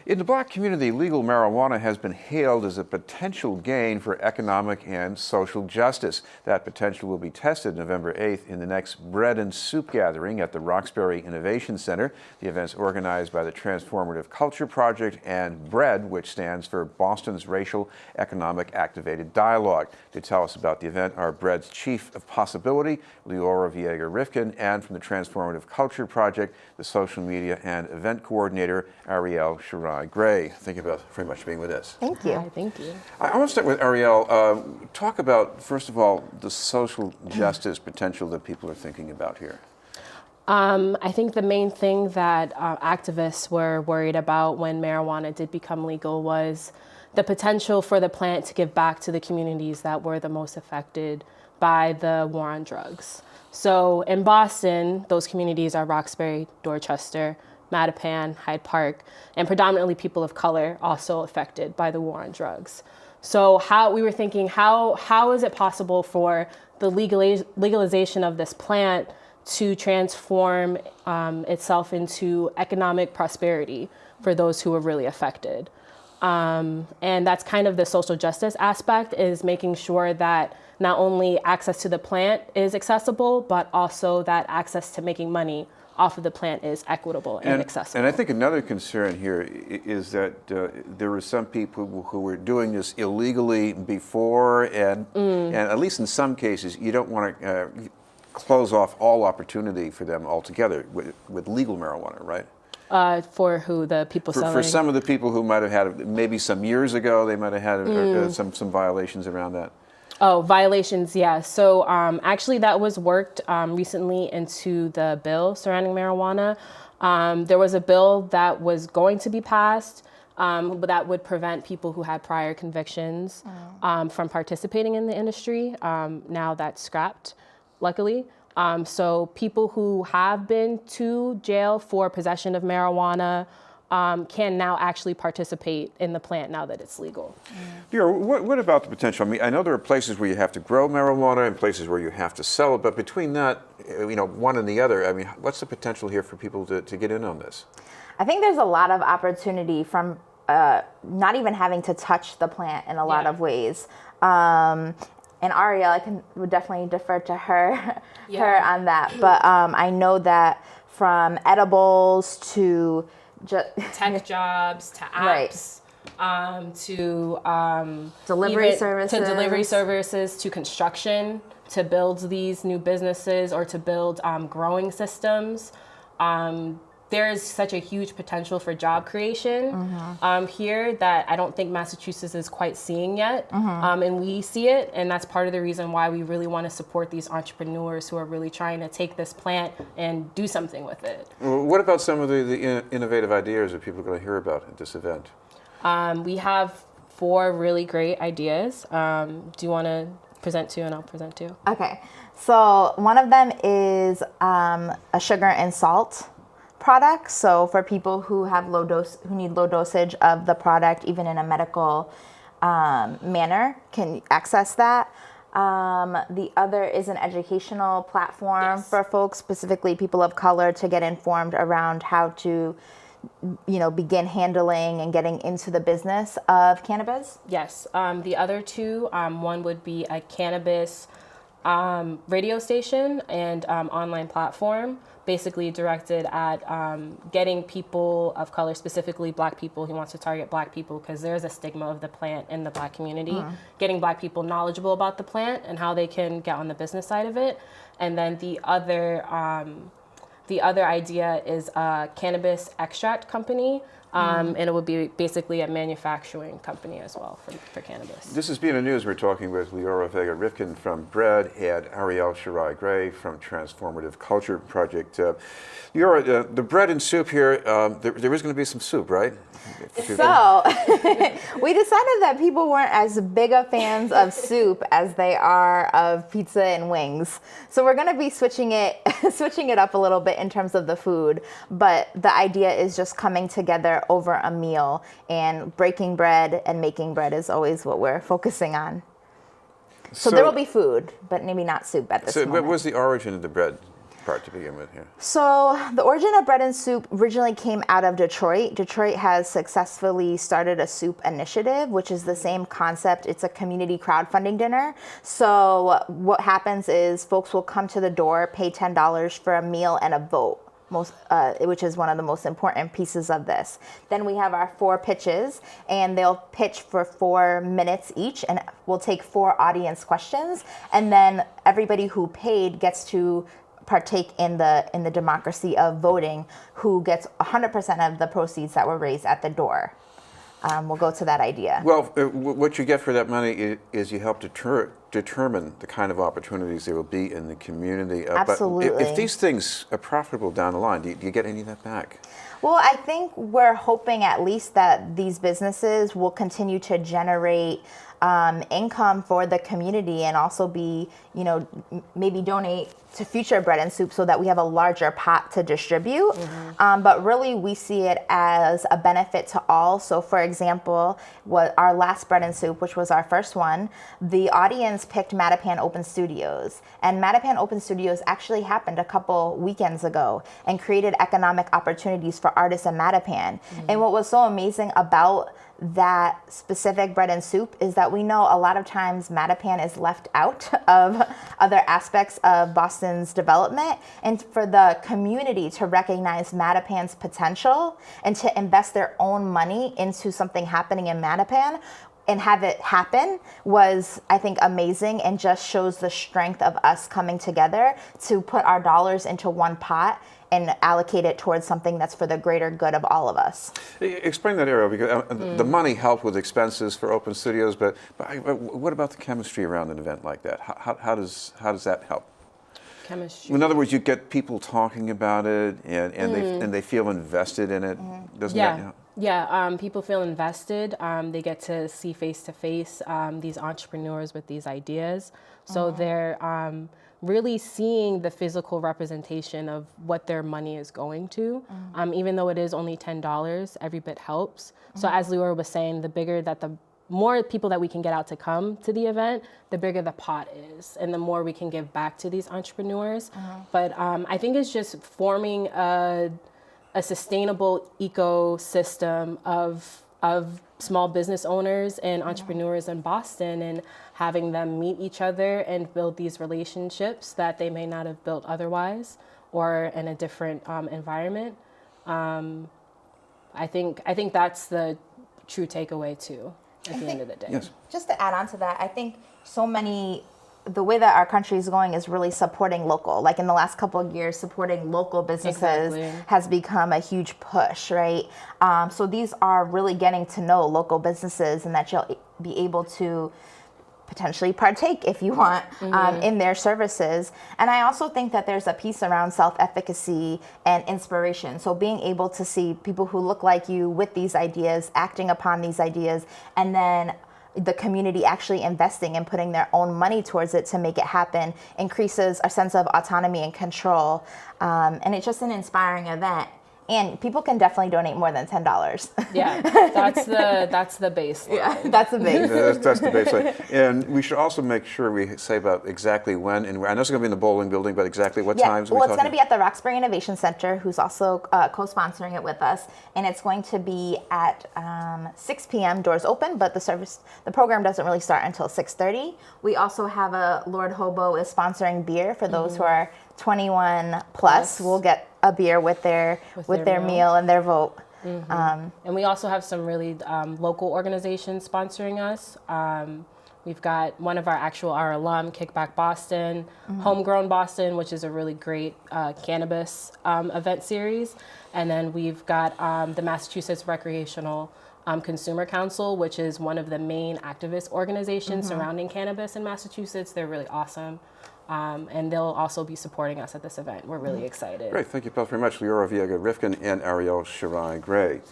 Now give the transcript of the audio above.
In the Black community, legal marijuana has been hailed as a potential gain for economic and social justice. That potential will be tested November 8th in the next Bread and Soup gathering at the Roxbury Innovation Center. The event's organized by the Transformative Culture Project and BREAD, which stands for Boston's Racial Economic Activated Dialogue. To tell us about the event are BREAD's Chief of Possibility, Leora Viega Rifkin, and from the Transformative Culture Project, the Social Media and Event Coordinator, Arielle, Sharai. Thank you very much for being with us. Thank you. Hi, thank you. I want to start with Arielle. Talk about, first of all, the social justice potential that people are thinking about here. I think the main thing that activists were worried about when marijuana did become legal was the potential for the plant to give back to the communities that were the most affected by the war on drugs. So in Boston, those communities are Roxbury, Dorchester, Mattapan, Hyde Park, and predominantly people of color also affected by the war on drugs. So we were thinking, how is it possible for the legalization of this plant to transform itself into economic prosperity for those who are really affected? And that's kind of the social justice aspect, is making sure that not only access to the plant is accessible, but also that access to making money off of the plant is equitable and accessible. And I think another concern here is that there were some people who were doing this illegally before, and at least in some cases, you don't want to close off all opportunity for them altogether with legal marijuana, right? For who? The people selling? For some of the people who might have had, maybe some years ago, they might have had some violations around that. Oh, violations, yeah. So actually that was worked recently into the bill surrounding marijuana. There was a bill that was going to be passed, but that would prevent people who had prior convictions from participating in the industry. Now that's scrapped, luckily. So people who have been to jail for possession of marijuana can now actually participate in the plant now that it's legal. Leora, what about the potential? I mean, I know there are places where you have to grow marijuana and places where you have to sell it, but between that, one and the other, I mean, what's the potential here for people to get in on this? I think there's a lot of opportunity from not even having to touch the plant in a lot of ways. And Arielle, would definitely defer to her on that. But I know that from edibles to tech jobs to apps, to delivery services, to construction, to build these new businesses or to build growing systems. There is such a huge potential for job creation here that I don't think Massachusetts is quite seeing yet. And we see it, and that's part of the reason why we really want to support these entrepreneurs who are really trying to take this plant and do something with it. Well, what about some of the innovative ideas that people are going to hear about at this event? We have 4 really great ideas. Do you want to present 2 and I'll present 2? Okay, so one of them is a sugar and salt product. So for people who have who need low dosage of the product, even in a medical manner, can access that. The other is an educational platform for folks, specifically people of color, to get informed around how to, begin handling and getting into the business of cannabis. Yes. The other 2, one would be a cannabis radio station and online platform, basically directed at getting people of color, specifically Black people. He wants to target Black people because there's a stigma of the plant in the Black community. Getting Black people knowledgeable about the plant and how they can get on the business side of it. And then the other idea is a cannabis extract company. And it would be basically a manufacturing company as well for cannabis. This is BNN News. We're talking with Leora Viega Rifkin from BREAD and Arielle Sharai from Transformative Culture Project. Leora, the bread and soup here, there is going to be some soup, right? So we decided that people weren't as big of fans of soup as they are of pizza and wings. So we're going to be switching it up a little bit in terms of the food. But the idea is just coming together over a meal, and breaking bread and making bread is always what we're focusing on. So there will be food, but maybe not soup at this moment. What was the origin of the bread part to begin with here? So the origin of bread and soup originally came out of Detroit. Detroit has successfully started a soup initiative, which is the same concept. It's a community crowdfunding dinner. So what happens is folks will come to the door, pay $10 for a meal and a vote. Which is one of the most important pieces of this. Then we have our 4 pitches, and they'll pitch for 4 minutes each, and we'll take 4 audience questions, and then everybody who paid gets to partake in the democracy of voting, who gets 100% of the proceeds that were raised at the door. We'll go to that idea. Well, what you get for that money is you help determine the kind of opportunities there will be in the community. Absolutely. But if these things are profitable down the line, do you get any of that back? Well, I think we're hoping at least that these businesses will continue to generate income for the community, and also be, maybe donate to future bread and soup so that we have a larger pot to distribute. But really, we see it as a benefit to all. So for example, our last bread and soup, which was our first one, the audience picked Mattapan Open Studios. And Mattapan Open Studios actually happened a couple weekends ago and created economic opportunities for artists in Mattapan. And what was so amazing about that specific bread and soup is that we know a lot of times Mattapan is left out of other aspects of Boston's development, and for the community to recognize Mattapan's potential and to invest their own money into something happening in Mattapan and have it happen was, I think, amazing, and just shows the strength of us coming together to put our dollars into one pot and allocate it towards something that's for the greater good of all of us. Explain that, Arielle, because the money helped with expenses for open studios, but what about the chemistry around an event like that? How does that help? Chemistry. In other words, you get people talking about it, and they feel invested in it. Doesn't that help? Yeah, people feel invested. They get to see face to face these entrepreneurs with these ideas. So they're really seeing the physical representation of what their money is going to. Even though it is only $10, every bit helps. So as Leora was saying, the more people that we can get out to come to the event, the bigger the pot is, and the more we can give back to these entrepreneurs. But I think it's just forming a sustainable ecosystem of small business owners and entrepreneurs in Boston, and having them meet each other and build these relationships that they may not have built otherwise, or in a different environment. I think that's the true takeaway too, at the end of the day. Yes. Just to add on to that, I think the way that our country is going is really supporting local. Like in the last couple of years, supporting local businesses has become a huge push, right? So these are really getting to know local businesses, and that you'll be able to potentially partake if you want in their services. And I also think that there's a piece around self-efficacy and inspiration. So being able to see people who look like you with these ideas, acting upon these ideas, and then the community actually investing and putting their own money towards it to make it happen increases our sense of autonomy and control. And it's just an inspiring event. And people can definitely donate more than $10. Yeah, that's the baseline. Yeah, that's the base. That's the baseline. And we should also make sure we say about exactly when, and I know it's going to be in the bowling building, but exactly what times are we well, talking? it's going to be at the Roxbury Innovation Center, who's also co-sponsoring it with us, and it's going to be at 6 p.m. Doors open, but the program doesn't really start until 6:30. We also have Lord Hobo is sponsoring beer for those who are 21 plus. Will get a beer with their meal and their vote. And we also have some really local organizations sponsoring us. We've got one of our alum, Kickback Boston, Homegrown Boston, which is a really great cannabis event series. And then we've got the Massachusetts Recreational Consumer Council, which is one of the main activist organizations surrounding cannabis in Massachusetts. They're really awesome. And they'll also be supporting us at this event. We're really excited. Great, thank you both very much. Leora, Viega, Rifkin, and Arielle Sharai Gray.